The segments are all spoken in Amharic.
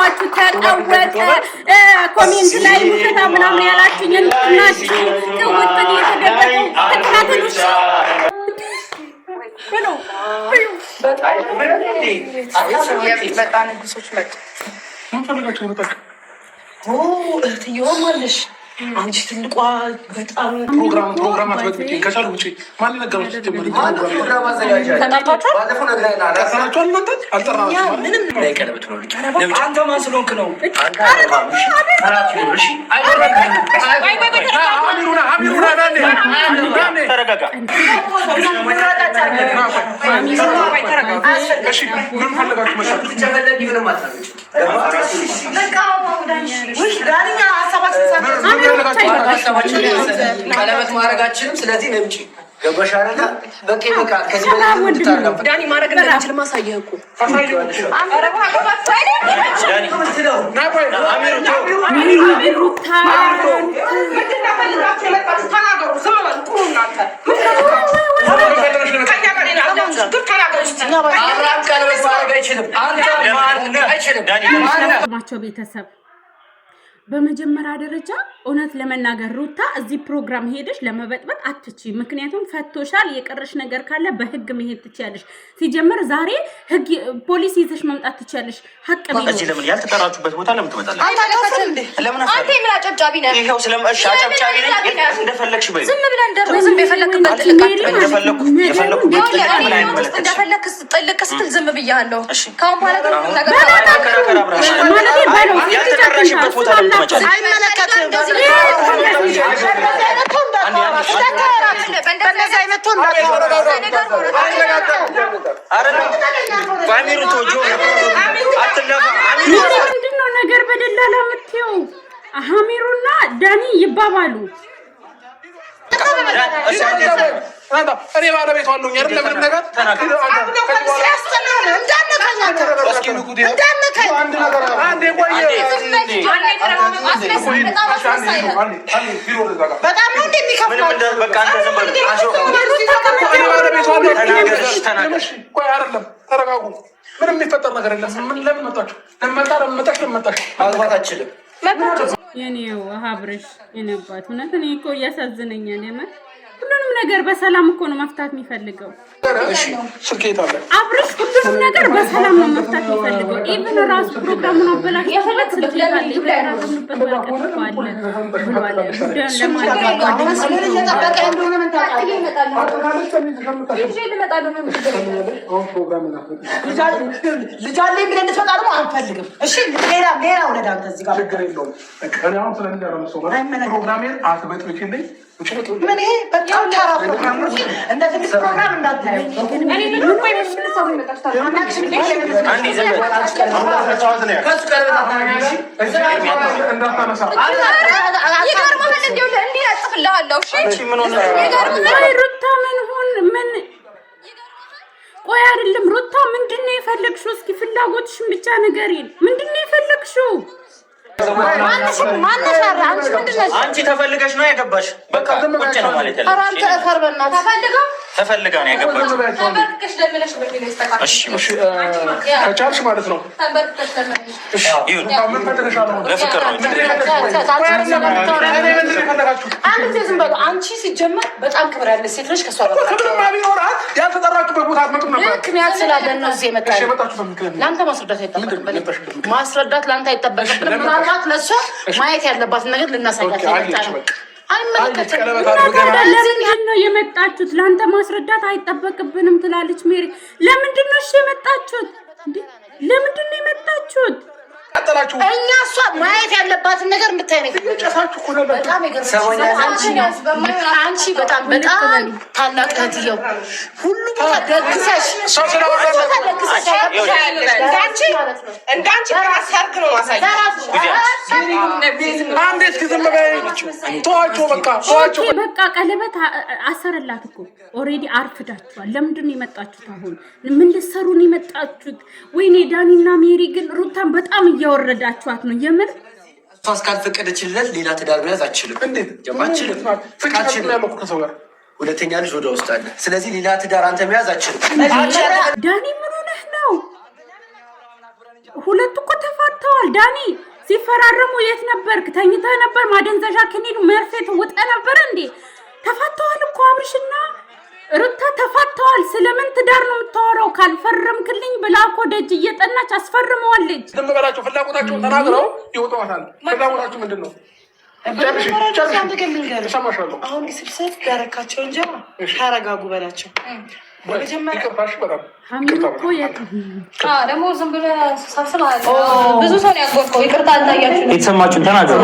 ያልኳችሁ ተቀወጠ። ኮሜንት ላይ ሙከታ ምናምን ያላችሁኝ እናችሁ ተወጥን የተደበቀው ተከታተሉሽ ብሎ በጣም ንጉሶች መጡ። ምን ፈልጋችሁ ነው? እህትየው ማለሽ አንቺ ትልቋ በጣም ፕሮግራም አትበጥብጪ። ከቻሉ ውጪ ማን ነገራችሁ? ጀመረ ፕሮግራም አዘጋጃለሁ። ተጣጣጣ ባለፈው ነግረና አልጠራችኋል። እናንተ አልጠራችሁም። ምንም ላይ ቀለበት ነው ልጅ አንተ ማን ስለሆንክ ነው? አንተ እሺ አሚሩና ናኔ ተረጋጋ። እሺ ምን ፈልጋችሁ መጣችሁ? ተጨመለኝ ምንም አታውቁ። ቀለበት ማድረጋችንም ስለዚህ ነው እንጂ ገባሽ አይደለ? በቃ ከዚህ በላይ እንድታረጋው ዳኒ ማድረግ እንደምችል ማሳየህ እኮ ቤተሰብ በመጀመሪያ ደረጃ እውነት ለመናገር ሩታ እዚህ ፕሮግራም ሄደሽ ለመበጥበጥ አትቺ። ምክንያቱም ፈቶሻል። የቀረሽ ነገር ካለ በህግ መሄድ ትችያለሽ። ሲጀመር ዛሬ ህግ ፖሊስ ይዘሽ መምጣት ትችያለሽ። ሀቅ ነው። እዚህ ለምን ያልተጠራችሁበት ቦታ ለምን ትመጣለሽ? አንተ ምን አጨብጫቢ ነህ? ይሄው ስለማሽ አጨብጫቢ ነኝ። እንደፈለግሽ በይ። ዝም ብለን እንደው ዝም በፈለክበት እንደፈለክ ጥልቅ ስትል ዝም ብያለሁ። ካሁን በኋላ ግን ነገር ያልተጠራሽበት ቦታ ለምን ትመጫለሽ? ምንድነው ነገር በደላላ የምትይው? አሚሩና ዳኒ ይባባሉ። እኔ ባለቤት ዋለሁኝ አይደል? ለምንም ነገር በጣም ነው እንደሚከፍለው። ተረጋጉ። ምንም የሚፈጠር ነገር የለም። ምን ለምን መጣችሁ? ለመጣችሁ ማግባት አችልም። የኔው ሀብርሽ የነባት እውነት እኔ እኮ እያሳዝነኛል የምር። ሁሉንም ነገር በሰላም እኮ ነው መፍታት የሚፈልገው። እሺ ስልኬት አለ አብርሽ ሁሉንም ነገር በሰላም ነው መፍታት የሚፈልገው። ኢቭን ራሱ ፕሮግራሙን አበላሽ ይፈልግ ስልኬት አለ ይፈራራምበት ወረቀት አለ ብሏል። ጉዳዩን ቆይ አይደለም ሩታ ምንድነው የፈለግሽው? እስኪ ፍላጎትሽን ብቻ ንገሪን። ምንድነው የፈለግሽው? አንቺ ተፈልገሽ ነው ያገባሽ? በቃ ቁጭ ነው ማለት ያለው። አንተ ፈርበና ተፈልጋ ነው ያገባሽ። ተንበርክከሽ ለምለሽ በሚለው ይስተካከል። እሺ ከቻልሽ ማለት ነው። ተንበርክከሽ ለምለሽ እሺ ይሁን። ምን ፈልገሻል? ለፍቅር ነው። አንቺ ዝም በሉ። አንቺ ሲጀመር በጣም ክብር ያለሽ ሴት ነሽ። ከሷ ጋር ክብርማ ቢኖራት ያልተጠራችሁበት ቦታ አትመጡም ነበር። ምክንያት ስላለን ነው እዚህ የመጣችው። ለአንተ ማስረዳት አይጠበቅብንም። ማስረዳት ለአንተ አይጠበቅብንም። ምናልባት ለእሷ ማየት ያለባትን ነገር ልናሳያት ይመጣል። ለምንድን ነው የመጣችሁት? ለአንተ ማስረዳት አይጠበቅብንም ትላለች ሜሪ። ለምንድን ነው እሺ የመጣችሁት? ለምንድን ነው የመጣችሁት? እኛ እሷ ማየት ያለባትን ነገር እንድታይ ነው። አንቺ በጣም ታላቅ እህትየው ሁሉ ቦታ ደግሰሽ እንዳንቺ ሰርግ ነው ማሳየት። በቃ ቀለበት አሰረላት እኮ ኦልሬዲ አርፍዳችኋል። ለምንድን ነው የመጣችሁት? አሁን ምን ልትሰሩ ነው የመጣችሁት? ወይኔ ዳኒና ሜሪ ግን ሩታን በጣም እያወረዳችኋት ነው የምር። እሷ እስካልፈቀደችለት ሌላ ትዳር መያዝ አችልም። ሁለተኛ ልጅ ወደ ውስጥ አለ። ስለዚህ ሌላ ትዳር አንተ መያዝ አችልም። ዳኒ ምን ሆነህ ነው? ሁለቱ እኮ ተፋተዋል። ዳኒ ሲፈራረሙ የት ነበርክ? ተኝተህ ነበር? ማደንዘዣ ክኒን መርፌት ውጠ ነበር እንዴ? ተፋተዋል እኮ አብርሽና ሩታ ተፋተዋል። ስለምን ትዳር ነው የምታወራው? ካልፈረምክልኝ ብላ እኮ ደጅ እየጠናች አስፈርመዋለች። ዝም በላቸው። ፍላጎታቸውን ተናግረው ይወጣዋታል። ፍላጎታቸው ምንድን ነው? አሁን ስብሰት ያረካቸው እንጂ ተረጋጉ በላቸው። ደግሞ ዝም ብለህ ብዙ ሰው ነው ያጎድከው። ይቅርታ አልታያችሁ የተሰማችሁን ተናገሩ።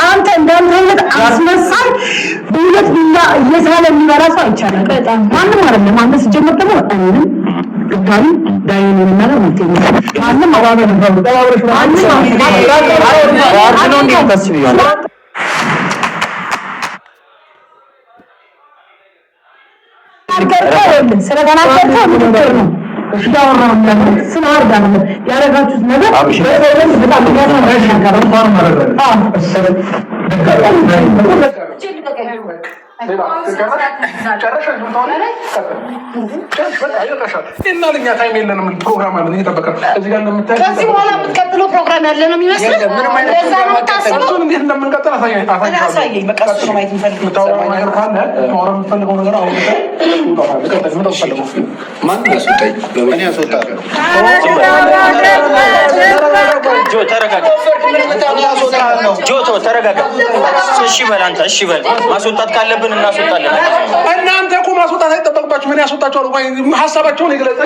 አንተ እንዳንተ አይነት አስመሳይ በሁለት ቢላ እየሳለ የሚበላ ሰው አይቻልም። ማንም አይደለም። አንተ ሲጀምር ደግሞ እኔንም ድጋሚ ዳይኔ የሚናገር ማንም አባበል ስለተናገርከው ምክር ነው። እሺ ያወራው ስለ አርዳ ነው ያረጋችሁት ነገር በጣም ከዚህ በኋላ የምትቀጥለው ፕሮግራም ያለ ነው የሚመስለው። ተረጋጋ። እሺ በል አንተ እሺ በል። ማስወጣት ካለብን እናስወጣለን። እናንተ እኮ ማስወጣት አይጠበቅባችሁ። ምን ያስወጣችኋል? ሀሳባቸውን የገለጸ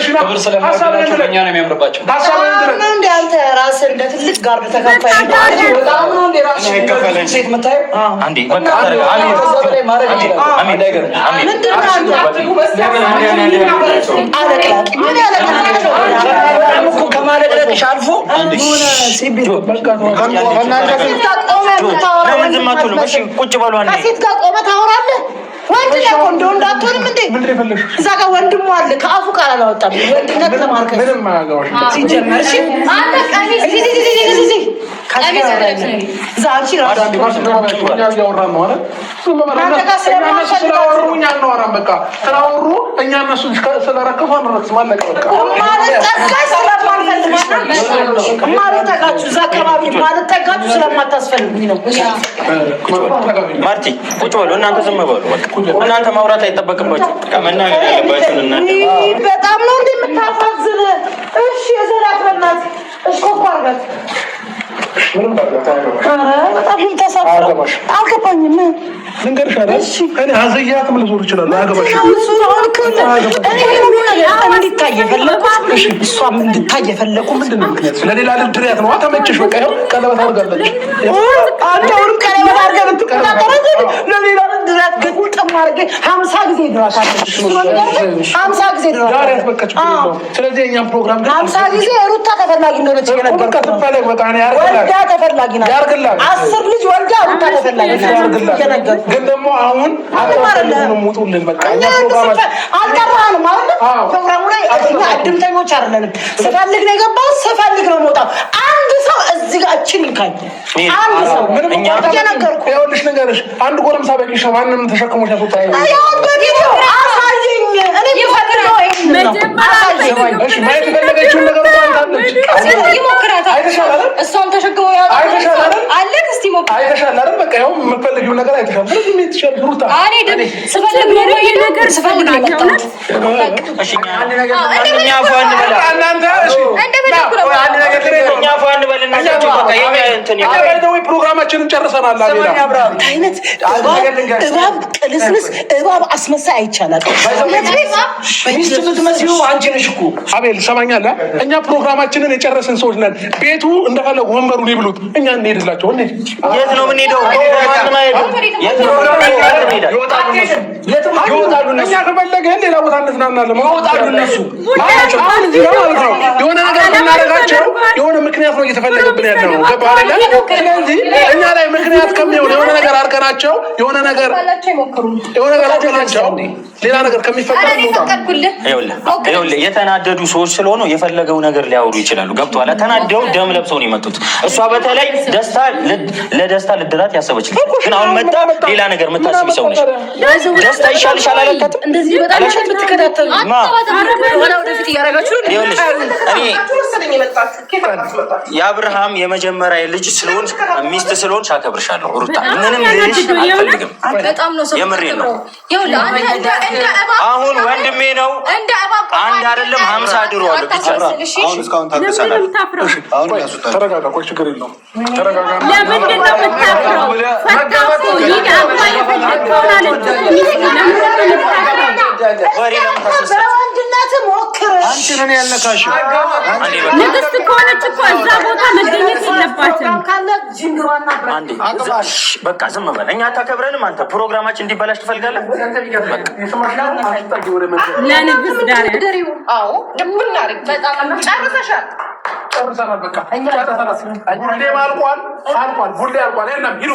እኛ ነው የሚያምርባቸው። አንተ ራስህ እንደ ትልቅ ጋርድ ተካፋይ ሴት የምታየው አንዴ በቃ ከማለቅለቅሽ አልፎ ቁጭ በሉ። ከሴት ጋር ቆመህ ታወራለህ። ወንድ ነው እንደው እንዳትሆንም እንዴ? እዛ ጋር ወንድሙ አለ። ከአፉ ቃል አላወጣም። ወንድነት ለማርከስ ሲጀመር እሺ አንተ ቀሚስ ማርቲ ቁጭ በሉ። እናንተ ዝም በሉ። እናንተ ማውራት አይጠበቅባችሁ። መናገር ያለባችሁን እናንተ። በጣም ነው እንደምታሳዝን። እሺ የዘላት በእናት እሺ ኮኮ አርጋት በጣም ተሳፍረሽ አልገባኝም። ልንገርሽ አይደል? እኔ አዘያትም ልዞር ይችላል። አገባሽ እንድታይ የፈለኩት እሷም እንድታይ የፈለኩ ምንድን ነው ምክንያት? ለሌላ ልድሪያት ነው። ተመችሽ? በቃ ይኸው ቀለበት አድርጋለች። አንተውንም ቀለበት አድርገህ ብትቆጣጠረኝ ለሌላ ልድሪያት ግጥም አድርገህ 50 ጊዜ ድራታለች። 50 ጊዜ ድራታለች። በቃ ስለዚህ የእኛም ፕሮግራም 50 ጊዜ ሩታ ተፈላጊ እንደሆነች እየነገርኩህ ወልዳ ተፈላጊ ናት። 10 ልጅ ወልዳ ሩታ ተፈላጊ ናት እየነገርኩህ ግን ደግሞ አሁን ሙጡልን በቃ አልጠራህንም አይደል? ፕሮግራሙ ላይ እኛ እድምተኞች አይደለንም። ስፈልግ ነው የገባው፣ ስፈልግ ነው የምወጣው። አንድ ሰው እዚህ ጋር እችን ይካኝ አንድ ሰው ምንም እየነገርኩህ ይኸውልሽ፣ ንገርሽ አንድ ጎረምሳ በቂሽ ነው። ማንም ተሸክሞሽ ያስወጣ ያው በቪዲዮ አሳየኝ። እኔ የምፈልገው እሺ ማየት የፈለገችውን ነገር ይሞክራታል። እሷም ተሸክሞ ያወጣል አለ። እስቲ ሞክር። አይተሻል አይደል? በቃ ይኸው የምትፈልጊው ነገር አይተሻል። ስለዚህ ምን ትችል ሩታ? እኔ ስፈልግ ነው ወይ ነገር ስፈልግ ነው የመጣሁት። እሺ አንድ ነገር እኛ ፋን በላ እናንተ እሺ እንደፈለኩ ነው። አንድ ነገር እኛ ፋን በልና በቃ የኛ እንትን ወይ ፕሮግራማችንን ጨርሰናል። አይነት እባብ ቅልስልስ እባብ አስመሳይ አይቻላል። ሚስት የምትመስሉ አንቺ ነሽ እኮ አቤል ሰማኛለህ። እኛ ፕሮግራማችንን የጨረስን ሰዎች ነን። ቤቱ እንደፈለጉ ወንበሩን ይብሉት፣ እኛ እንሄድላቸው። እንዴ የት ነው የምንሄደው? ይወጣሉ። እኛ ከፈለገን ሌላ ቦታ እንዝናናለን። ይወጣሉ እነሱ። የሆነ ነገር እናደርጋቸው የሆነ ምክንያት ነው እየተፈለገብን ያለው። ስለዚህ እኛ ላይ ምክንያት ከሚሆን የሆነ ነገር አድርገናቸው የሆነ ነገር አድርገናቸው ሌላ ነገር ከሚፈጠር ይኸውልህ የተናደዱ ሰዎች ስለሆኑ የፈለገው ነገር ሊያወሩ ይችላሉ። ገብቶሃል? ተናደው ደም ለብሰው ነው የመጡት። እሷ በተለይ ለደስታ ልድራት ያሰበች ግን አሁን መጣ ሌላ ነገር የምታስቢ ሰው ነች። ደስታ ይሻልሻል አለቀት። እንደዚህ በጣም ውሸት የምትከታተሉ ወደፊት እያደረጋችሁ የአብርሃም የመጀመሪያ ልጅ ስለሆን ሚስት ስለሆን አከብርሻለሁ ሩታ። ምንም ልጅ አልፈልግም። በጣም ነው ሰው የምሬን ነው። አሁን ወንድሜ ነው። አንድ አይደለም 50 ድሮ አለ ብቻ። አሁን እስካሁን ታገሳለህ። አሁን ያሱታል። ተረጋጋ። ቆይ ችግር የለውም። ተረጋጋ። ለምንድን ነው የምታፍረው? ፈታፉ ይሄ አባ የፈለከውን አለች። ወሬ ለምን ታሰሰ? አንቺ ነን ያልነካሽ። ንግስት ከሆነች እኮ እዛ ቦታ መገኘት የለባትም። በቃ ዝም በል። እኛ አታከብረንም። አንተ ፕሮግራማችን እንዲበላሽ ትፈልጋለህ? ለንግስት ዳሪ አዎ ደምና አሪፍ በጣም ጨርሰሻል። ጨርሰናል። በቃ ቡሌ አልቋል። ቡሌ አልቋል። የለም ሂዱ።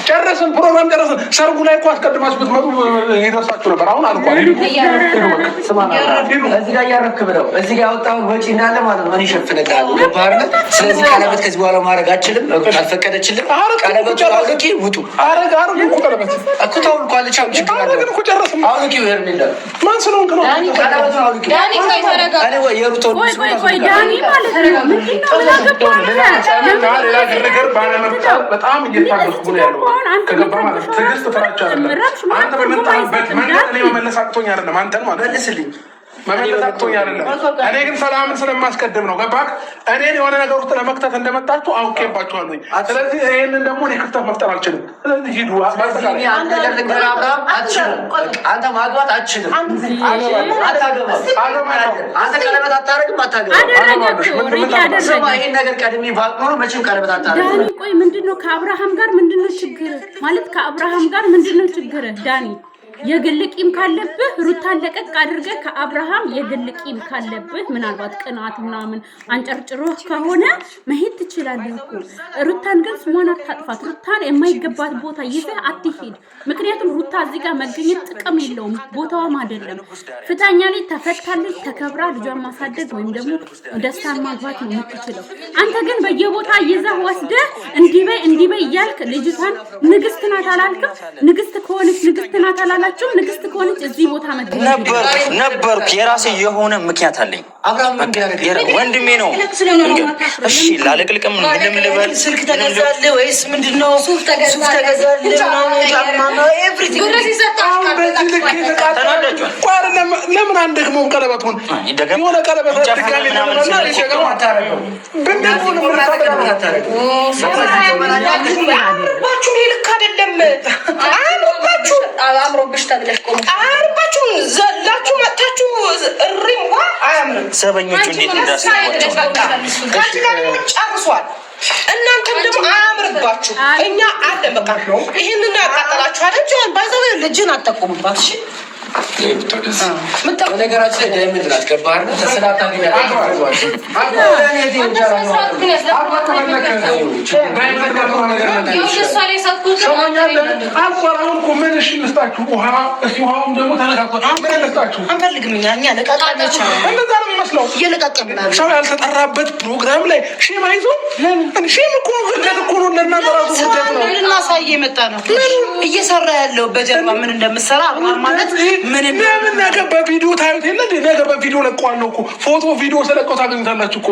ጨረስን፣ ፕሮግራም ጨረስን። ሰርጉ ላይ እኮ አስቀድማችሁ ብትመጡ ይደርሳችሁ ነበር። አሁን አልቋል። እዚህ ጋር እያረክ ብለው እዚህ ጋር ያወጣውን ወጪ እንዳለ ማለት ነው። እኔ እሸፍንልሃለሁ። ስለዚህ ቀለበት ከዚህ በኋላ ማድረግ አልችልም። አልፈቀደችልም። ቀለበቱ አውልቂ ውጡ። አረግ እኮ ቀለበት እኮ ታውልቋል። ችግር አለ እኮ ጨረስን። አውልቂው ሄርሜላ ማን ስለሆንክ ነው? ቀለበቱ አውልቂ። እኔ ወይ የሩቶን ቆይ ዳኒ ማለት ነው። ሌላ ግርግር ባለመፍጠር በጣም እየታገስኩ ነው ያለው። ከገባ ማለት ትዕግስት ፍራቻ አይደለም። አንተ በመጣበት መንገድ እኔ መመለስ አቅቶኝ አይደለም። አንተን ማለት መልስልኝ መመለስ አቅቶኝ አይደለም። እኔ ግን ሰላምን ስለማስቀድም ነው። ገባክ? እኔን የሆነ ነገር ውስጥ ለመክተት እንደመጣችሁ አውቄባችኋለሁ። ስለዚህ ይህንን ደግሞ እኔ ክፍተት መፍጠር አልችልም። ስለዚህ ሂዱ። አንተ ማግባት አትችልም። አንተ ቀለበት አታደርግም። ይህን ነገር ቀድሜ ባውቅ ኖሮ መቼም ቀለበት አታደርግም። ዳኒ ቆይ ምንድነው ከአብርሃም ጋር ምንድነው ችግር? ማለት ከአብርሃም ጋር ምንድነው ችግር? ዳኒ የግል ቂም ካለብህ ሩታን ለቀቅ አድርገህ ከአብርሃም የግል ቂም ካለብህ ምናልባት ቅናት ምናምን አንጨርጭሮህ ከሆነ መሄድ ትችላለህ እኮ። ሩታን ግን ስሟን አታጥፋት። ሩታን የማይገባት ቦታ ይዘህ አትሄድ። ምክንያቱም ሩታ እዚህ ጋር መገኘት ጥቅም የለውም፣ ቦታዋም አይደለም። ፍታኛ ላይ ተፈታለች፣ ተከብራ ልጇን ማሳደግ ወይም ደግሞ ደስታን ማግባት ነው የምትችለው። አንተ ግን በየቦታ ይዘህ ወስደህ እንዲህ በይ እያልክ ልጅቷን ንግስት ናት አላልክም? ንግስት ከሆነች ንግስት ናት አላላችሁም? ንግስት ከሆነች እዚህ ቦታ መገኘት ነበርኩ። የራሴ የሆነ ምክንያት አለኝ። ወንድሜ ነው። እሺ ላለቅልቅም ምንም ልበል። ስልክ ተገዛልህ ወይስ ምንድነው? ሱፍ ተገዛልህ ለምን አንደግመውም? ቀለበቱን የሆነ ቀለበት ድጋሚ ለምንና ሊሸገው አታረገው። አምሮባችሁ ልክ አይደለም። አምሮብሽ ተብለሽ ቆሙ። አርባችሁ ዘላችሁ መጣችሁ እሪም አያምርም። ሰበኞቹ እንዴት እንዳስቀመጡ ጨርሷል። እናንተም ደግሞ አያምርባችሁ። እኛ አለ በቃ ይሄንን ያቃጠላችሁ አይደል? ባይዘው ልጅን አትጠቁሙባት። እሺ ነገራችን ላይ ዳይመንድ ናት። ገባህ? ሰው ያልተጠራበት ፕሮግራም ላይ ሼም አይዞ ሼም እኮ እኮ ነው። ለእናንተ ራሱ ልናሳይ የመጣ ነው እየሰራ ያለው በጀርባ ምን እንደምሰራ ማለት ለምን ነገር በቪዲዮ ታዩት የለ እንዴ? ነገር በቪዲዮ ለቀዋለሁ እኮ ፎቶ ቪዲዮ ስለቀው ታገኙታላችሁ እኮ።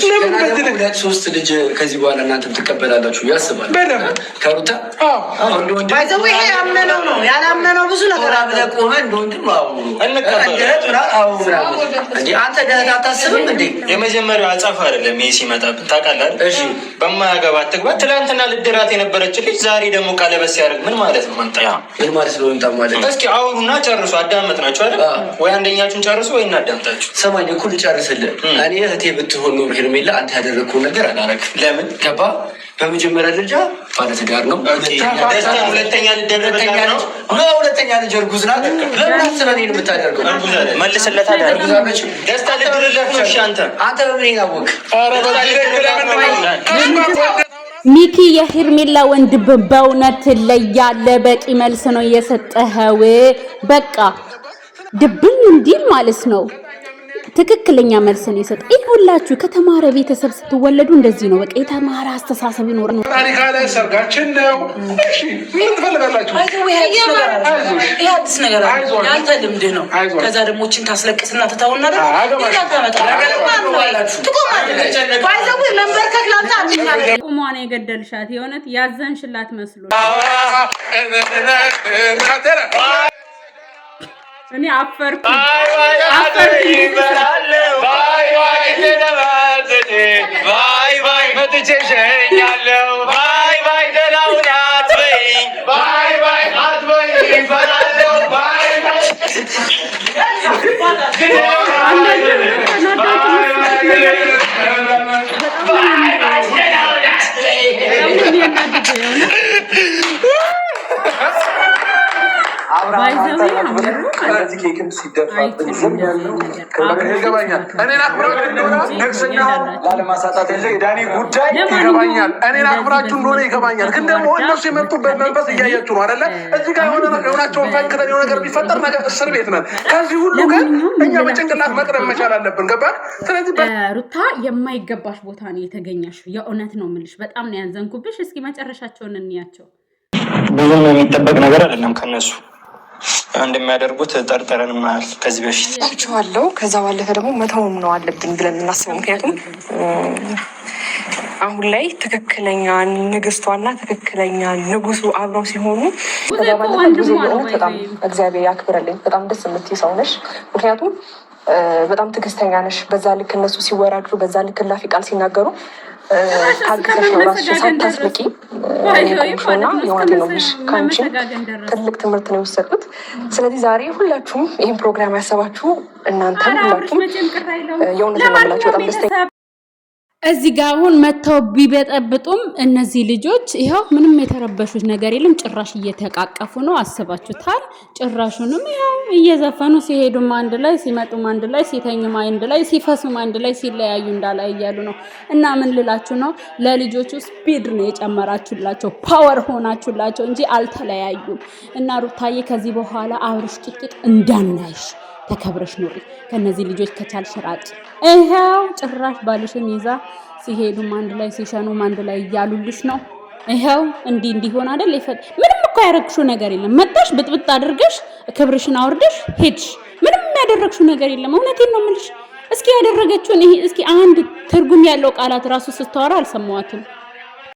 ለምን በዚህ ልክ 3 ልጅ ከዚህ በኋላ እናንተም ትቀበላላችሁ ያስባል። በደምብ ከሩታ ባይዘው ይሄ ያመነው ነው። ያላመነው ብዙ ነገር አብለ ቆመ እንደወንድም አንተ ደህና አታስብም እንዴ? የመጀመሪያው አጻፍ አይደለም ይሄ ሲመጣብን ታውቃለህ። እሺ በማያገባ አትግባ። ትናንትና ልድራት የነበረች ልጅ ዛሬ ደግሞ ቀለበት ሲያደርግ ምን ማለት ነው? አንተ ምን ማለት ነው? እንታማለን እስኪ አውሩና ጨርሱ። አዳመጥናችሁ አይደል? ወይ አንደኛችሁን ጨርሱ ወይ እናዳምጣችሁ። ሰማኝ እኮ ልጨርስልህ። እኔ እህቴ ብትሆን ነው ሄርሜላ አንተ ያደረግከውን ነገር አላረግም። ለምን ገባ? በመጀመሪያ ደረጃ ባለትዳር ነው። ሁለተኛ ልጅ እርጉዝ ናት። ለምን አስበህ ነው የምታደርገው? መልስለት። ደስታ ልድርለት ነው። እሺ አንተ በምን ያወቅ? ሚኪ የሄርሜላ ወንድም በእውነት ለያለ በቂ መልስ ነው የሰጠኸው። በቃ ድብን እንዲል ማለት ነው። ትክክለኛ መልስ ነው የሰጠ። ሁላችሁ ከተማረ ቤተሰብ ስትወለዱ እንደዚህ ነው። በቃ የተማረ አስተሳሰብ ይኖር ነው። ታሪካ ላይ ሰርጋችን ነው። እሺ ምን ትፈልጋላችሁ? ይሄ አዲስ ነገር ያንተ ልምድ ነው። ከዛ ደግሞ እችን ታስለቅስና ትተውና ቁሟን የገደልሻት የእውነት ያዘንሽላት መስሎ እኔ አፈርኩ እኔን አክብራችሁ እንደሆነ ይገባኛል። ግን ደግሞ እነሱ የመጡበት መንፈስ እያያችሁ ነው አይደለ? እዚህ ጋር የሆናቸውን ፈንክተን የሆነ ነገር ቢፈጠር ነገር እስር ቤት ነን። ከዚህ ሁሉ ግን እኛ በጭንቅላት መቅረብ መቻል አለብን። ገባህ? ስለዚህ ሩታ የማይገባሽ ቦታ ነው የተገኘሽ። የእውነት ነው የምልሽ። በጣም ነው ያዘንኩብሽ። እስኪ መጨረሻቸውን እንያቸው። ብዙም የሚጠበቅ ነገር አይደለም ከነሱ እንደሚያደርጉት ጠርጠረን ማል ከዚህ በፊት አውጥቼዋለሁ። ከዛ ባለፈ ደግሞ መተውም ነው አለብን ብለን እናስበው። ምክንያቱም አሁን ላይ ትክክለኛ ንግስቷና ትክክለኛ ንጉሱ አብረው ሲሆኑ ከዛ ባለፈ ብዙ በጣም እግዚአብሔር ያክብረልኝ። በጣም ደስ የምትይ ሰው ነሽ። ምክንያቱም በጣም ትዕግስተኛ ነሽ። በዛ ልክ እነሱ ሲወራዱ፣ በዛ ልክ ላፊ ቃል ሲናገሩ ታግሰሽ ነው ራስሽ ሳታስበቂ ቆምሾና የዋት ነው ብሽ ከአንቺ ትልቅ ትምህርት ነው የወሰድኩት። ስለዚህ ዛሬ ሁላችሁም ይህን ፕሮግራም ያሰባችሁ እናንተም ሁላችሁም የእውነት ለማላችሁ በጣም ደስተኛ እዚህ ጋር አሁን መተው ቢበጠብጡም እነዚህ ልጆች ይኸው ምንም የተረበሹት ነገር የለም። ጭራሽ እየተቃቀፉ ነው። አስባችሁታል? ጭራሹንም ይኸው እየዘፈኑ ሲሄዱም አንድ ላይ ሲመጡም አንድ ላይ ሲተኙም አንድ ላይ ሲፈሱም አንድ ላይ ሲለያዩ እንዳላይ እያሉ ነው። እና ምን ልላችሁ ነው? ለልጆቹ ስፒድ ነው የጨመራችሁላቸው፣ ፓወር ሆናችሁላቸው እንጂ አልተለያዩም። እና ሩታዬ ከዚህ በኋላ አብርሽ ቂጥቂጥ እንዳናይሽ ተከብረሽ ኑሪ። ከነዚህ ልጆች ከቻልሽ ራጭ። ይሄው ጭራሽ ባልሽን ይዛ ሲሄዱም አንድ ላይ ሲሸኑም አንድ ላይ እያሉልሽ ነው። ይሄው እንዲሆን አይደል? ምንም እኮ ያደረግሽው ነገር የለም። መጣሽ ብጥብጥ አድርገሽ ክብርሽን አውርደሽ ሄድሽ። ምንም ያደረግሽው ነገር የለም። እውነቴን ነው የምልሽ። እስኪ ያደረገችውን እስኪ አንድ ትርጉም ያለው ቃላት ራሱ ስታወራ አልሰማዋትም።